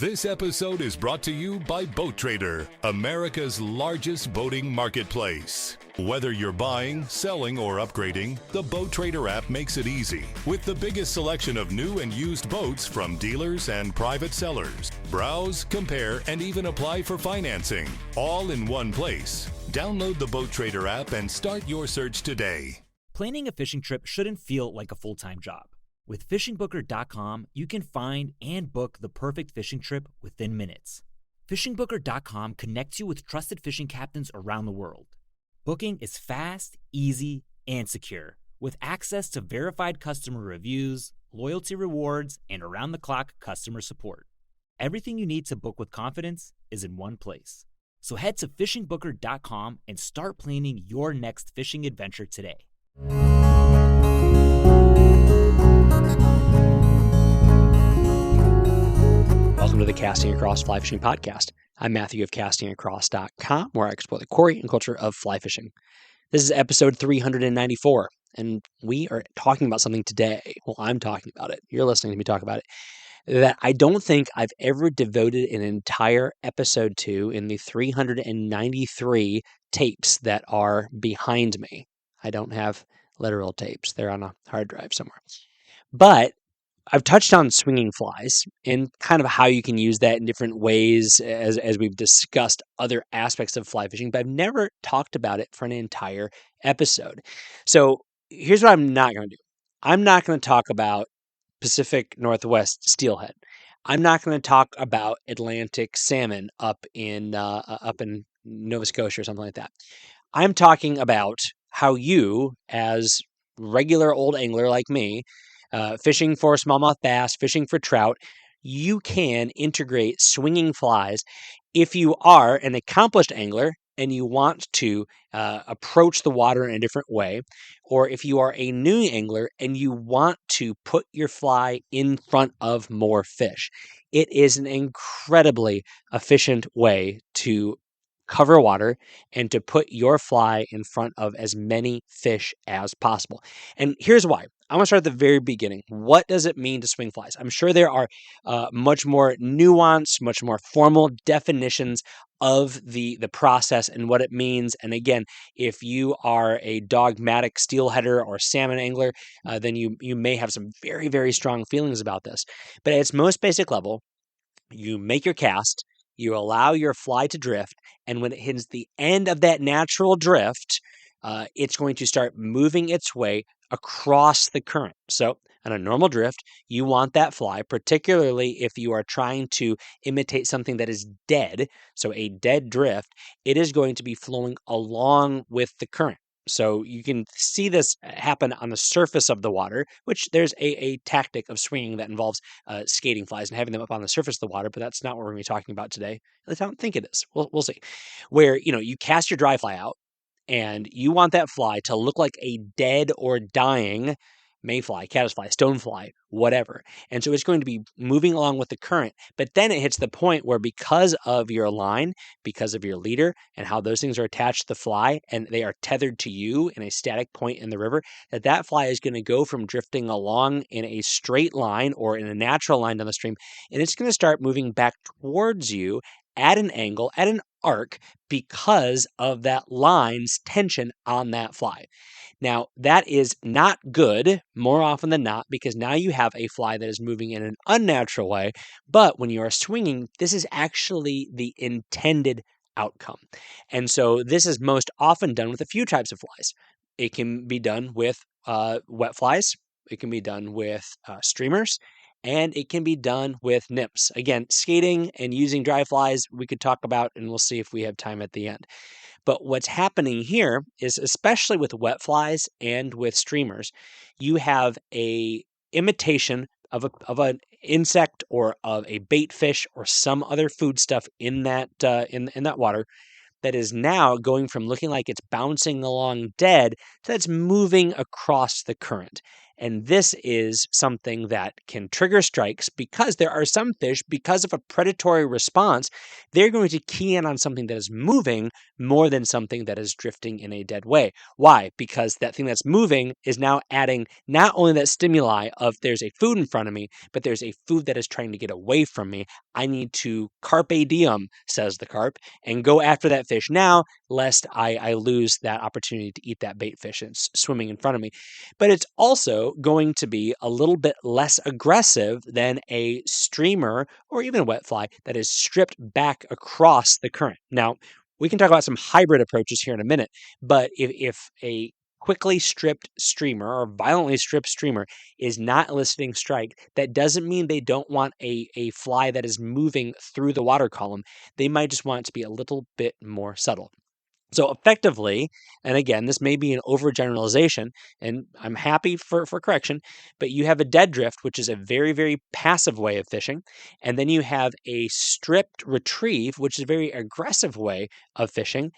This episode is brought to you by Boat Trader, America's largest boating marketplace. Whether you're buying, selling, or upgrading, the Boat Trader app makes it easy. With the biggest selection of new and used boats from dealers and private sellers. Browse, compare, and even apply for financing. All in one place. Download the Boat Trader app and start your search today. Planning a fishing trip shouldn't feel like a full-time job. With fishingbooker.com, you can find and book the perfect fishing trip within minutes. Fishingbooker.com connects you with trusted fishing captains around the world. Booking is fast, easy, and secure, with access to verified customer reviews, loyalty rewards, and around-the-clock customer support. Everything you need to book with confidence is in one place. So head to fishingbooker.com and start planning your next fishing adventure today. Welcome to the Casting Across Fly Fishing Podcast. I'm Matthew of castingacross.com, where I explore the quarry and culture of fly fishing. This is episode 394, and we are talking about something today. Well, I'm talking about it. You're listening to me talk about it. That I don't think I've ever devoted an entire episode to in the 393 tapes that are behind me. I don't have literal tapes. They're on a hard drive somewhere. But I've touched on swinging flies and kind of how you can use that in different ways as we've discussed other aspects of fly fishing, but I've never talked about it for an entire episode. So here's what I'm not going to do. I'm not going to talk about Pacific Northwest steelhead. I'm not going to talk about Atlantic salmon up in Nova Scotia or something like that. I'm talking about how you, as regular old angler like me, fishing for smallmouth bass, fishing for trout, you can integrate swinging flies if you are an accomplished angler and you want to approach the water in a different way, or if you are a new angler and you want to put your fly in front of more fish. It is an incredibly efficient way to cover water and to put your fly in front of as many fish as possible. And here's why. I want to start at the very beginning. What does it mean to swing flies? I'm sure there are much more nuanced, much more formal definitions of the process and what it means. And again, if you are a dogmatic steelheader or salmon angler, then you may have some very, very strong feelings about this. But at its most basic level, you make your cast, you allow your fly to drift, and when it hits the end of that natural drift, it's going to start moving its way across the current. So on a normal drift, you want that fly, particularly if you are trying to imitate something that is dead, so a dead drift, it is going to be flowing along with the current. So you can see this happen on the surface of the water, which there's a tactic of swinging that involves skating flies and having them up on the surface of the water, but that's not what we're going to be talking about today. At least I don't think it is. We'll see. Where, you cast your dry fly out, and you want that fly to look like a dead or dying mayfly, caddisfly, stonefly, whatever. And so it's going to be moving along with the current. But then it hits the point where because of your line, because of your leader, and how those things are attached to the fly, and they are tethered to you in a static point in the river, that fly is going to go from drifting along in a straight line or in a natural line down the stream, and it's going to start moving back towards you at an angle, at an arc, because of that line's tension on that fly. Now, that is not good more often than not, because now you have a fly that is moving in an unnatural way, but when you are swinging, this is actually the intended outcome. And so this is most often done with a few types of flies. It can be done with wet flies, it can be done with streamers, and it can be done with nymphs. Again, skating and using dry flies we could talk about, and we'll see if we have time at the end. But what's happening here is, especially with wet flies and with streamers, you have a imitation of an insect or of a bait fish or some other food stuff in that in that water that is now going from looking like it's bouncing along dead to it's moving across the current. And this is something that can trigger strikes because there are some fish, because of a predatory response, they're going to key in on something that is moving more than something that is drifting in a dead way. Why? Because that thing that's moving is now adding not only that stimuli of there's a food in front of me, but there's a food that is trying to get away from me. I need to carpe diem, says the carp, and go after that fish now, lest I lose that opportunity to eat that bait fish that's swimming in front of me. But it's also going to be a little bit less aggressive than a streamer or even a wet fly that is stripped back across the current. Now, we can talk about some hybrid approaches here in a minute, but if a quickly stripped streamer or violently stripped streamer is not eliciting strike, that doesn't mean they don't want a fly that is moving through the water column. They might just want it to be a little bit more subtle. So effectively, and again, this may be an overgeneralization, and I'm happy for correction, but you have a dead drift, which is a very, very passive way of fishing. And then you have a stripped retrieve, which is a very aggressive way of fishing.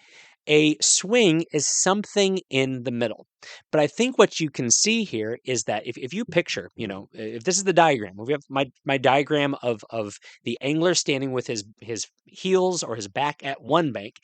A swing is something in the middle. But I think what you can see here is that if you picture, if this is the diagram, if we have my diagram of the angler standing with his heels or his back at one bank,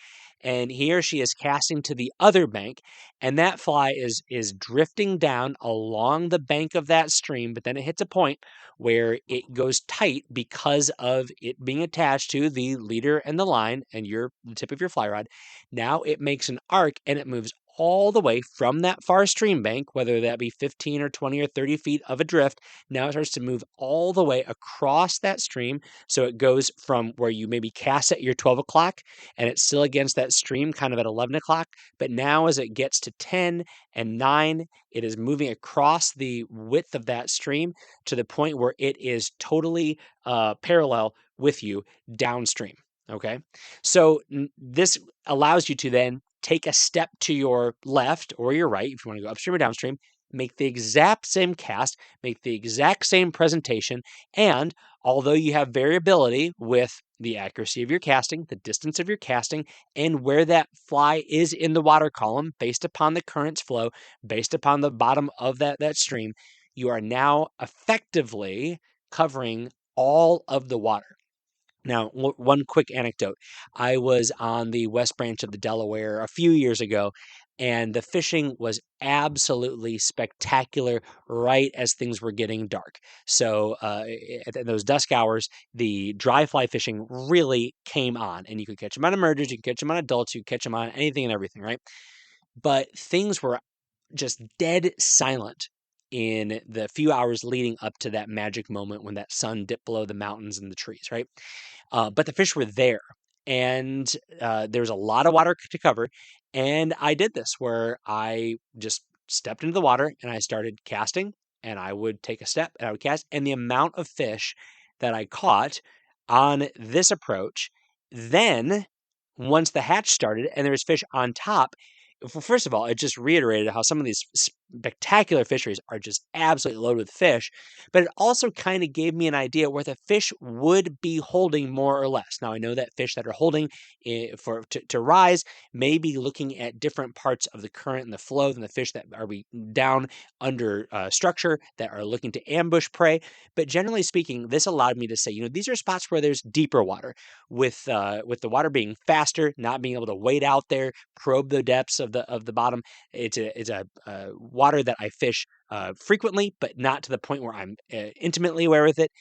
and he or she is casting to the other bank, and that fly is drifting down along the bank of that stream, but then it hits a point where it goes tight because of it being attached to the leader and the line and the tip of your fly rod. Now it makes an arc and it moves all the way from that far stream bank, whether that be 15 or 20 or 30 feet of a drift. Now it starts to move all the way across that stream. So it goes from where you maybe cast at your 12 o'clock and it's still against that stream kind of at 11 o'clock. But now as it gets to 10 and 9, it is moving across the width of that stream to the point where it is totally parallel with you downstream. Okay. So this allows you to then take a step to your left or your right, if you want to go upstream or downstream, make the exact same cast, make the exact same presentation. And although you have variability with the accuracy of your casting, the distance of your casting, and where that fly is in the water column based upon the current's flow, based upon the bottom of that stream, you are now effectively covering all of the water. Now, one quick anecdote. I was on the West Branch of the Delaware a few years ago, and the fishing was absolutely spectacular right as things were getting dark. So, in those dusk hours, the dry fly fishing really came on, and you could catch them on emergers, you could catch them on adults, you could catch them on anything and everything, right? But things were just dead silent in the few hours leading up to that magic moment when that sun dipped below the mountains and the trees, right? But the fish were there, and there was a lot of water to cover. And I did this where I just stepped into the water and I started casting, and I would take a step and I would cast. And the amount of fish that I caught on this approach, then once the hatch started and there was fish on top, well, first of all, it just reiterated how some of these spectacular fisheries are just absolutely loaded with fish, but it also kind of gave me an idea where the fish would be holding more or less. Now, I know that fish that are holding to rise may be looking at different parts of the current and the flow than the fish that are down under structure that are looking to ambush prey. But generally speaking, this allowed me to say, these are spots where there's deeper water. With the water being faster, not being able to wade out there, probe the depths of the bottom. It's a water that I fish frequently, but not to the point where I'm intimately aware with it.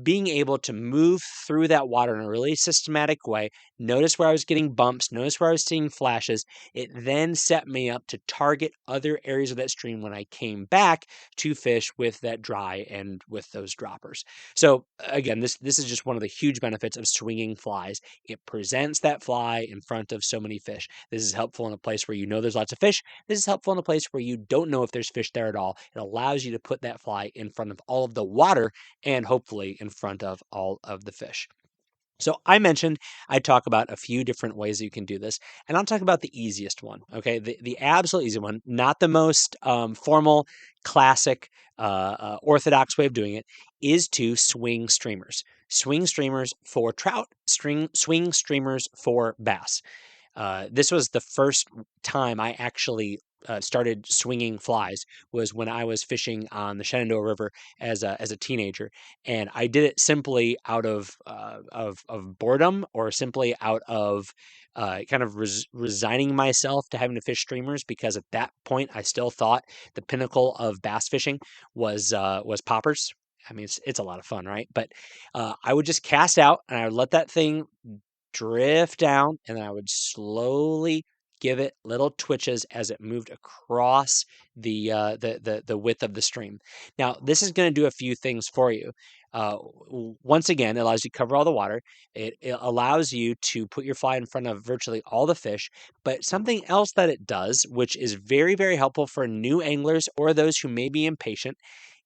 Being able to move through that water in a really systematic way, notice where I was getting bumps, notice where I was seeing flashes, it then set me up to target other areas of that stream when I came back to fish with that dry and with those droppers. So again, this is just one of the huge benefits of swinging flies. It presents that fly in front of so many fish. This is helpful in a place where there's lots of fish. This is helpful in a place where you don't know if there's fish there at all. It allows you to put that fly in front of all of the water and hopefully in front of all of the fish. So I mentioned I talk about a few different ways that you can do this, and I'll talk about the easiest one. Okay, the absolute easy one, not the most formal, classic, orthodox way of doing it, is to swing streamers. Swing streamers for trout, swing streamers for bass. This was the first time I actually started swinging flies was when I was fishing on the Shenandoah River as a teenager, and I did it simply out of boredom, or simply out of kind of resigning myself to having to fish streamers, because at that point I still thought the pinnacle of bass fishing was poppers. I mean, it's a lot of fun, right? But I would just cast out and I would let that thing drift down, and then I would slowly give it little twitches as it moved across the width of the stream. Now, this is going to do a few things for you. Once again, it allows you to cover all the water. It allows you to put your fly in front of virtually all the fish. But something else that it does, which is very, very helpful for new anglers or those who may be impatient,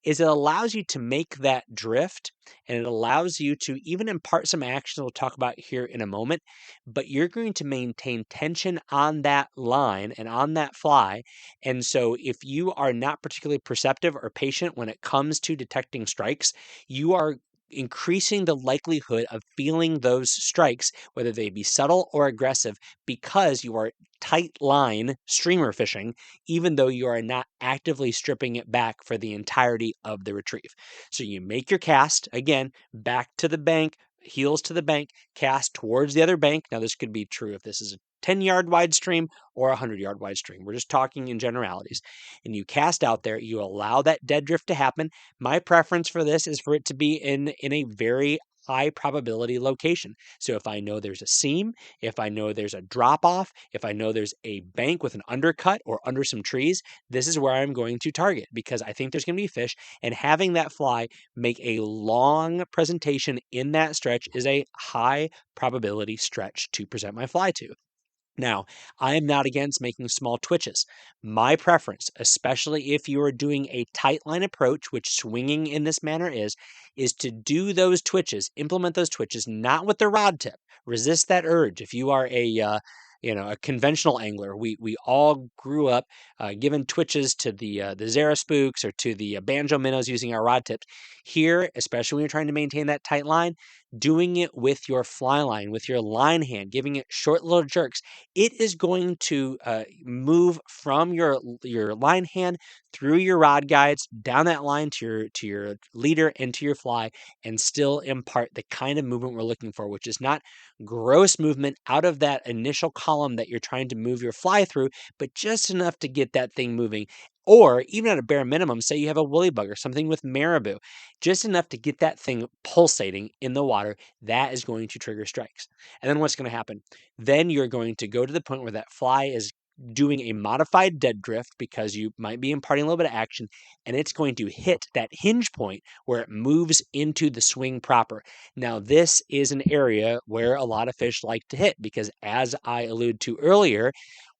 is it allows you to make that drift, and it allows you to even impart some action we'll talk about here in a moment, but you're going to maintain tension on that line and on that fly. And so if you are not particularly perceptive or patient when it comes to detecting strikes, you are increasing the likelihood of feeling those strikes, whether they be subtle or aggressive, because you are tight line streamer fishing, even though you are not actively stripping it back for the entirety of the retrieve. So you make your cast, again, back to the bank, heels to the bank, cast towards the other bank. Now, this could be true if this is a 10-yard wide stream or a 100-yard wide stream. We're just talking in generalities. And you cast out there, you allow that dead drift to happen. My preference for this is for it to be in a very high probability location. So if I know there's a seam, if I know there's a drop off, if I know there's a bank with an undercut or under some trees, this is where I'm going to target, because I think there's going to be fish, and having that fly make a long presentation in that stretch is a high probability stretch to present my fly to. Now, I am not against making small twitches. My preference, especially if you are doing a tight line approach, which swinging in this manner is to do those twitches, implement those twitches, not with the rod tip. Resist that urge. If you are a conventional angler, we all grew up giving twitches to the Zara spooks or to the banjo minnows using our rod tips. Here, especially when you're trying to maintain that tight line, doing it with your fly line, with your line hand, giving it short little jerks, it is going to move from your line hand through your rod guides down that line to your leader and to your fly, and still impart the kind of movement we're looking for, which is not gross movement out of that initial column that you're trying to move your fly through, but just enough to get that thing moving. Or even at a bare minimum, say you have a woolly bug or something with marabou, just enough to get that thing pulsating in the water. That is going to trigger strikes. And then what's going to happen? Then you're going to go to the point where that fly is doing a modified dead drift, because you might be imparting a little bit of action, and it's going to hit that hinge point where it moves into the swing proper. Now, this is an area where a lot of fish like to hit, because as I alluded to earlier,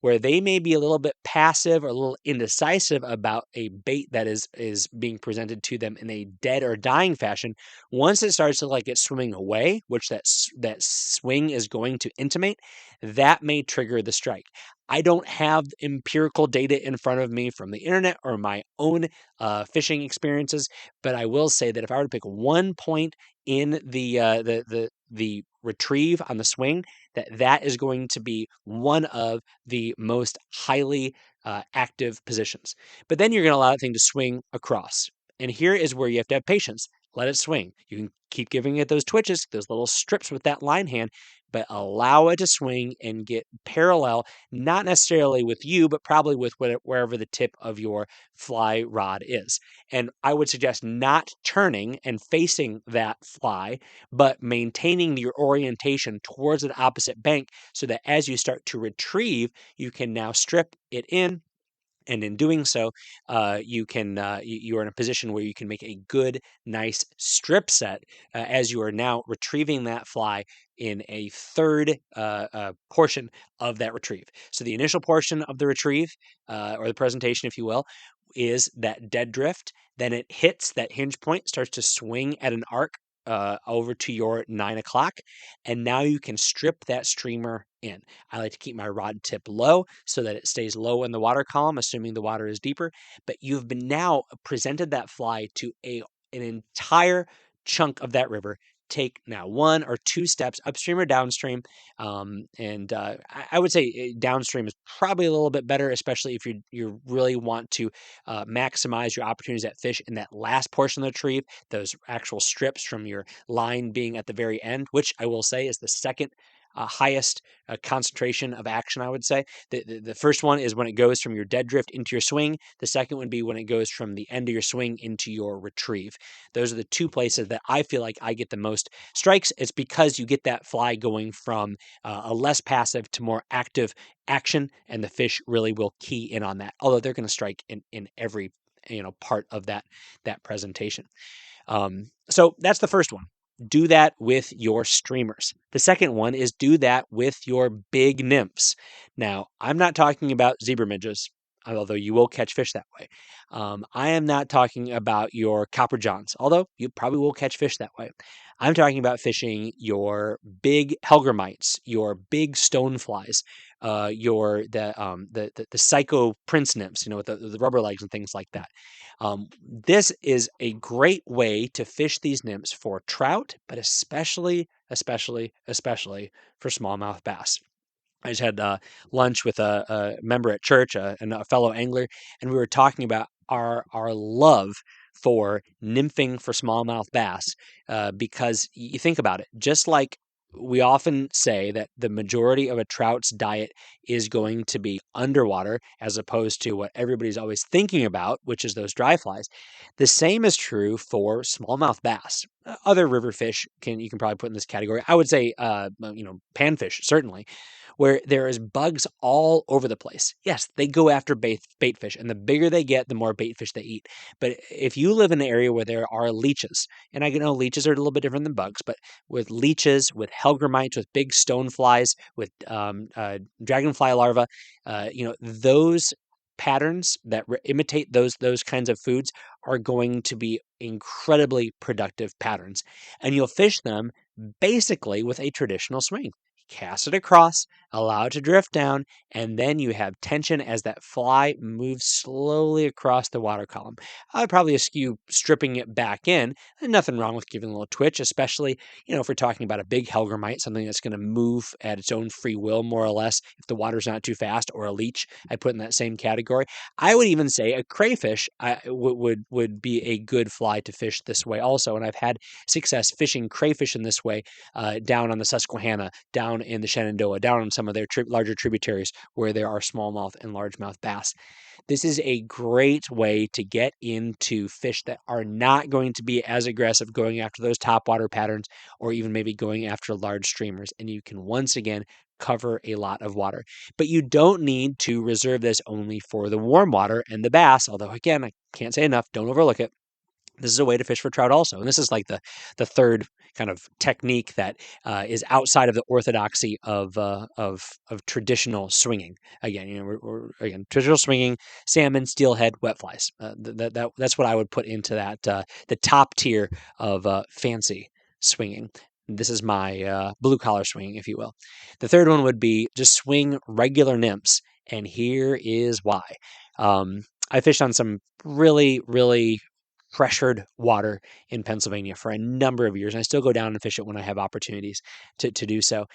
where they may be a little bit passive or a little indecisive about a bait that is being presented to them in a dead or dying fashion, once it starts to look like it's swimming away, which that swing is going to intimate, that may trigger the strike. I don't have empirical data in front of me from the internet or my own fishing experiences, but I will say that if I were to pick one point in the retrieve on the swing, that is going to be one of the most highly active positions. But then you're going to allow that thing to swing across. And here is where you have to have patience. Let it swing. You can keep giving it those twitches, those little strips with that line hand, but allow it to swing and get parallel, not necessarily with you, but probably with wherever the tip of your fly rod is. And I would suggest not turning and facing that fly, but maintaining your orientation towards the opposite bank, so that as you start to retrieve, you can now strip it in. And in doing so, you are in a position where you can make a good, nice strip set as you are now retrieving that fly in a third portion of that retrieve. So the initial portion of the retrieve, or the presentation, if you will, is that dead drift. Then it hits that hinge point, starts to swing at an arc over to your 9 o'clock, and now you can strip that streamer in. I like to keep my rod tip low so that it stays low in the water column, assuming the water is deeper. But you've been now presented that fly to an entire chunk of that river, take now 1 or 2 steps upstream or downstream. I would say downstream is probably a little bit better, especially if you really want to maximize your opportunities at fish in that last portion of the retrieve, those actual strips from your line being at the very end, which I will say is the second highest concentration of action, I would say. The first one is when it goes from your dead drift into your swing. The second would be when it goes from the end of your swing into your retrieve. Those are the two places that I feel like I get the most strikes. It's because you get that fly going from a less passive to more active action, and the fish really will key in on that. Although they're going to strike in every part of that presentation. So that's the first one. Do that with your streamers. The second one is do that with your big nymphs. Now, I'm not talking about zebra midges, although you will catch fish that way. I am not talking about your copper johns, although you probably will catch fish that way. I'm talking about fishing your big hellgrammites, your big stoneflies, the psycho prince nymphs, with the rubber legs and things like that. This is a great way to fish these nymphs for trout, but especially for smallmouth bass. I just had lunch with a member at church, and a fellow angler, and we were talking about our love for nymphing for smallmouth bass, because you think about it, just like we often say that the majority of a trout's diet is going to be underwater as opposed to what everybody's always thinking about, which is those dry flies. The same is true for smallmouth bass. Other river fish you can probably put in this category. I would say, panfish, certainly, where there is bugs all over the place. Yes, they go after bait fish, and the bigger they get, the more bait fish they eat. But if you live in an area where there are leeches, and I know leeches are a little bit different than bugs, but with leeches, with hellgrammites, with big stoneflies, with dragonfly larvae, those patterns that imitate those kinds of foods are going to be incredibly productive patterns, and you'll fish them basically with a traditional swing. Cast it across, allow it to drift down, and then you have tension as that fly moves slowly across the water column. I'd probably eschew stripping it back in. And nothing wrong with giving a little twitch, especially if we're talking about a big hellgrammite, something that's going to move at its own free will, more or less, if the water's not too fast, or a leech I put in that same category. I would even say a crayfish would be a good fly to fish this way also, and I've had success fishing crayfish in this way down on the Susquehanna, down in the Shenandoah, down on some of their larger tributaries where there are smallmouth and largemouth bass. This is a great way to get into fish that are not going to be as aggressive going after those topwater patterns, or even maybe going after large streamers. And you can once again cover a lot of water. But you don't need to reserve this only for the warm water and the bass, although again, I can't say enough, don't overlook it. This is a way to fish for trout also. And this is like the third kind of technique that is outside of the orthodoxy of traditional swinging. Again, we're traditional swinging, salmon, steelhead, wet flies. That's what I would put into that the top tier of fancy swinging. This is my blue collar swinging, if you will. The third one would be just swing regular nymphs, and here is why. I fished on some really, really pressured water in Pennsylvania for a number of years. And I still go down and fish it when I have opportunities to do so.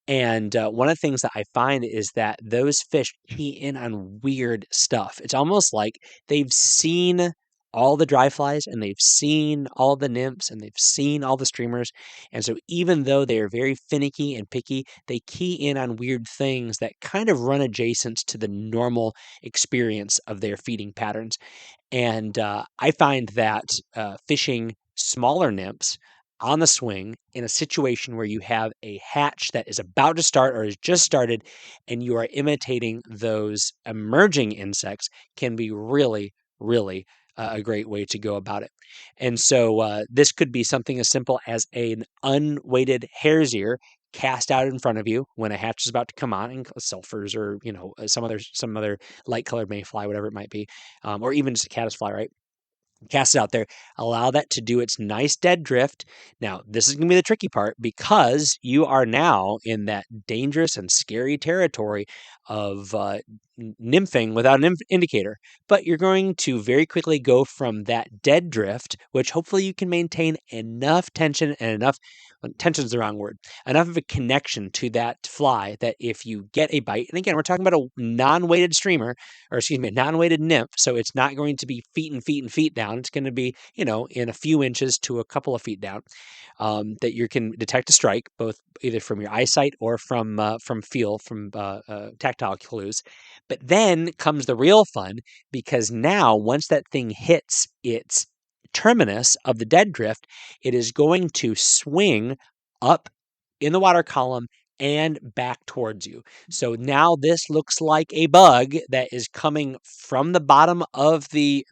And one of the things that I find is that those fish key in on weird stuff. It's almost like they've seen all the dry flies, and they've seen all the nymphs, and they've seen all the streamers. And so even though they are very finicky and picky, they key in on weird things that kind of run adjacent to the normal experience of their feeding patterns. And I find that fishing smaller nymphs on the swing in a situation where you have a hatch that is about to start or has just started, and you are imitating those emerging insects, can be really, really a great way to go about it. And so this could be something as simple as an unweighted hare's ear cast out in front of you when a hatch is about to come on, and sulfurs, or some other light colored mayfly, whatever it might be, or even just a caddisfly, right? Cast it out there, allow that to do its nice dead drift. Now, this is going to be the tricky part, because you are now in that dangerous and scary territory of nymphing without an indicator. But you're going to very quickly go from that dead drift, which hopefully you can maintain enough tension and enough tension's the wrong word, enough of a connection to that fly that if you get a bite, and again, we're talking about a non-weighted streamer, or excuse me, a non-weighted nymph, so it's not going to be feet and feet and feet down. It's going to be, in a few inches to a couple of feet down, that you can detect a strike, both either from your eyesight or from feel, from tactile clues. But then comes the real fun, because now once that thing hits its terminus of the dead drift, it is going to swing up in the water column and back towards you. So now this looks like a bug that is coming from the bottom of the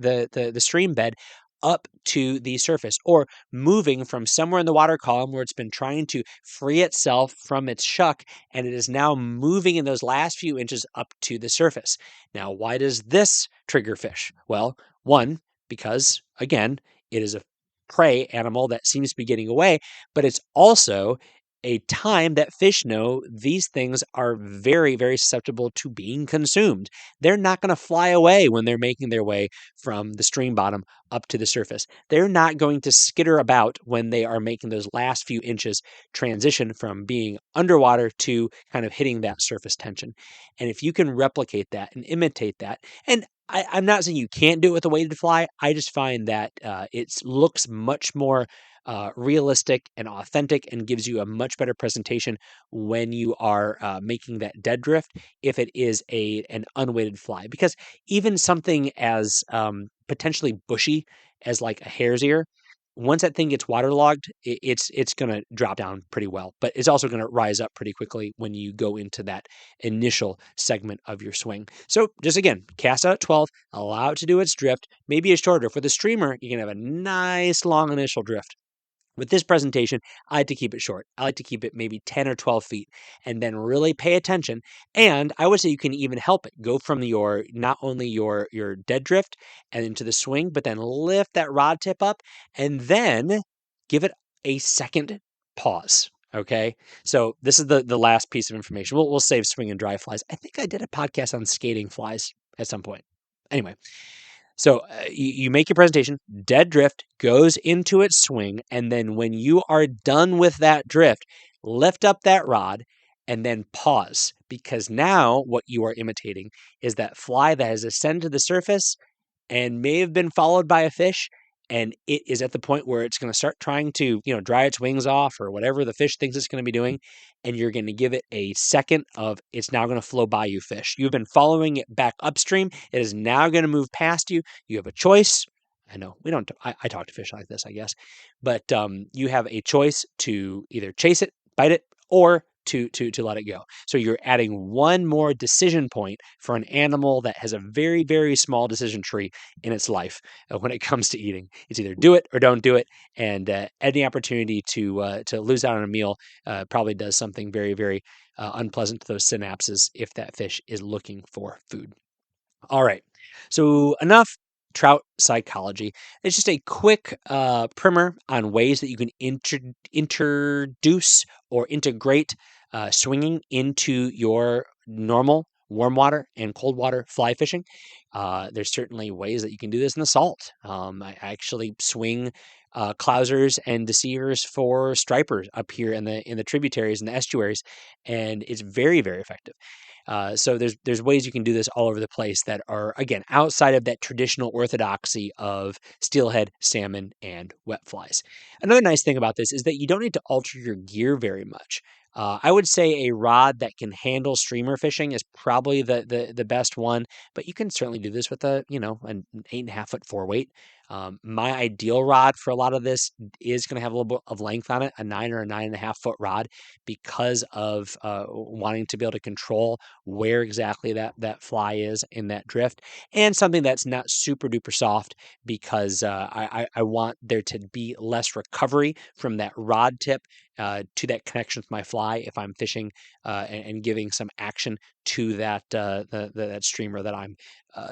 stream bed up to the surface, or moving from somewhere in the water column where it's been trying to free itself from its shuck, and it is now moving in those last few inches up to the surface. Now, why does this trigger fish? Well, one, because again, it is a prey animal that seems to be getting away, but it's also a time that fish know these things are very, very susceptible to being consumed. They're not going to fly away when they're making their way from the stream bottom up to the surface. They're not going to skitter about when they are making those last few inches transition from being underwater to kind of hitting that surface tension. And if you can replicate that and imitate that, and I'm not saying you can't do it with a weighted fly. I just find that it looks much more realistic and authentic, and gives you a much better presentation when you are making that dead drift if it is an unweighted fly. Because even something as potentially bushy as like a hare's ear, once that thing gets waterlogged, it's going to drop down pretty well, but it's also going to rise up pretty quickly when you go into that initial segment of your swing. So just again, cast out at 12, allow it to do its drift, maybe a shorter. For the streamer, you can have a nice long initial drift. With this presentation, I like to keep it short. I like to keep it maybe 10 or 12 feet, and then really pay attention. And I would say you can even help it go from not only your dead drift and into the swing, but then lift that rod tip up and then give it a second pause. Okay. So this is the last piece of information. We'll save swing and dry flies. I think I did a podcast on skating flies at some point. Anyway. So you make your presentation, dead drift goes into its swing, and then when you are done with that drift, lift up that rod and then pause, because now what you are imitating is that fly that has ascended to the surface and may have been followed by a fish, and it is at the point where it's going to start trying to, dry its wings off or whatever the fish thinks it's going to be doing, and you're going to give it a second of it's now going to flow by you, fish. You've been following it back upstream. It is now going to move past you. You have a choice. I know we don't. I talk to fish like this, I guess, but you have a choice to either chase it, bite it, or to let it go. So you're adding one more decision point for an animal that has a very, very small decision tree in its life when it comes to eating. It's either do it or don't do it, and any opportunity to lose out on a meal probably does something very, very unpleasant to those synapses if that fish is looking for food. All right, so enough trout psychology. It's just a quick primer on ways that you can introduce or integrate swinging into your normal warm water and cold water fly fishing. There's certainly ways that you can do this in the salt. I actually swing clousers and deceivers for stripers up here in the tributaries and the estuaries, and it's very, very effective. So there's ways you can do this all over the place that are, again, outside of that traditional orthodoxy of steelhead, salmon, and wet flies. Another nice thing about this is that you don't need to alter your gear very much. I would say a rod that can handle streamer fishing is probably the best one, but you can certainly do this with an 8.5 foot 4-weight. My ideal rod for a lot of this is going to have a little bit of length on it, a 9 or a 9.5 foot rod, because of wanting to be able to control where exactly that fly is in that drift, and something that's not super duper soft, because I want there to be less recovery from that rod tip to that connection with my fly if I'm fishing and giving some action to that that streamer that I'm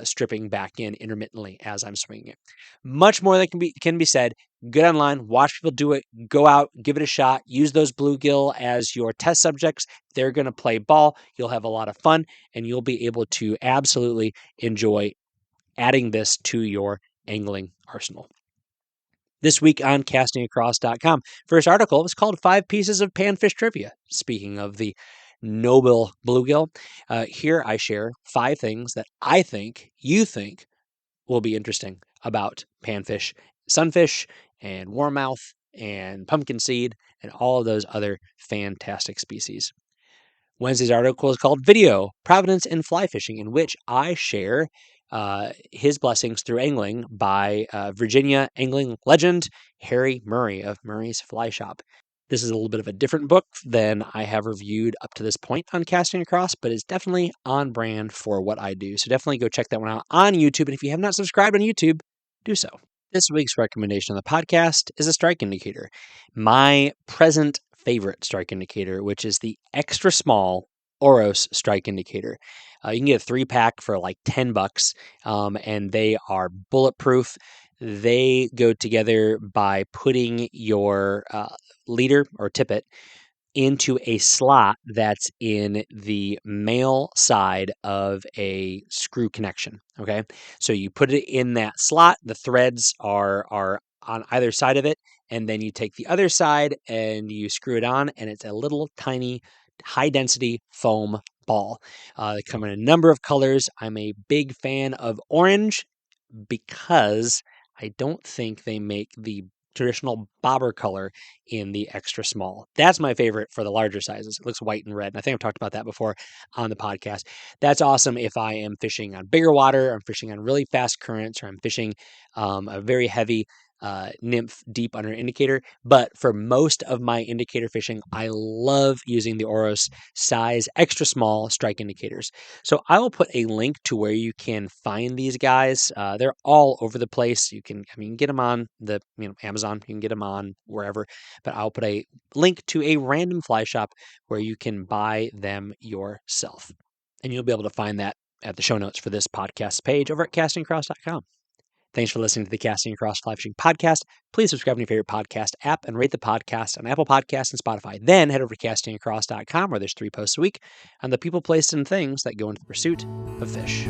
stripping back in intermittently as I'm swinging it. Much more that can be said. Get online, watch people do it, go out, give it a shot, use those bluegill as your test subjects. They're going to play ball. You'll have a lot of fun, and you'll be able to absolutely enjoy adding this to your angling arsenal. This week on castingacross.com. First article was called 5 Pieces of Panfish Trivia. Speaking of the noble bluegill, here I share 5 things that I think you think will be interesting about panfish, sunfish, and warmouth, and pumpkin seed, and all of those other fantastic species. Wednesday's article is called Video, Providence in Fly Fishing, in which I share his blessings through angling by Virginia angling legend Harry Murray of Murray's Fly Shop. This is a little bit of a different book than I have reviewed up to this point on Casting Across, but it's definitely on brand for what I do. So definitely go check that one out on YouTube. And if you have not subscribed on YouTube, do so. This week's recommendation on the podcast is a strike indicator. My present favorite strike indicator, which is the extra small Oros strike indicator. You can get a 3-pack for like $10, and they are bulletproof. They go together by putting your leader or tippet into a slot that's in the male side of a screw connection. Okay, so you put it in that slot. The threads are on either side of it, and then you take the other side and you screw it on, and it's a little tiny high density foam ball. They come in a number of colors. I'm a big fan of orange because I don't think they make the traditional bobber color in the extra small. That's my favorite for the larger sizes. It looks white and red. And I think I've talked about that before on the podcast. That's awesome if I am fishing on bigger water, I'm fishing on really fast currents, or I'm fishing a very heavy nymph deep under indicator. But for most of my indicator fishing, I love using the Oros size extra small strike indicators. So I will put a link to where you can find these guys. They're all over the place. You can get them on the Amazon. You can get them on wherever. But I'll put a link to a random fly shop where you can buy them yourself, and you'll be able to find that at the show notes for this podcast page over at castingacross.com. Thanks for listening to the Casting Across Fly Fishing Podcast. Please subscribe to your favorite podcast app and rate the podcast on Apple Podcasts and Spotify. Then head over to castingacross.com, where there's 3 posts a week on the people, places, and things that go into the pursuit of fish.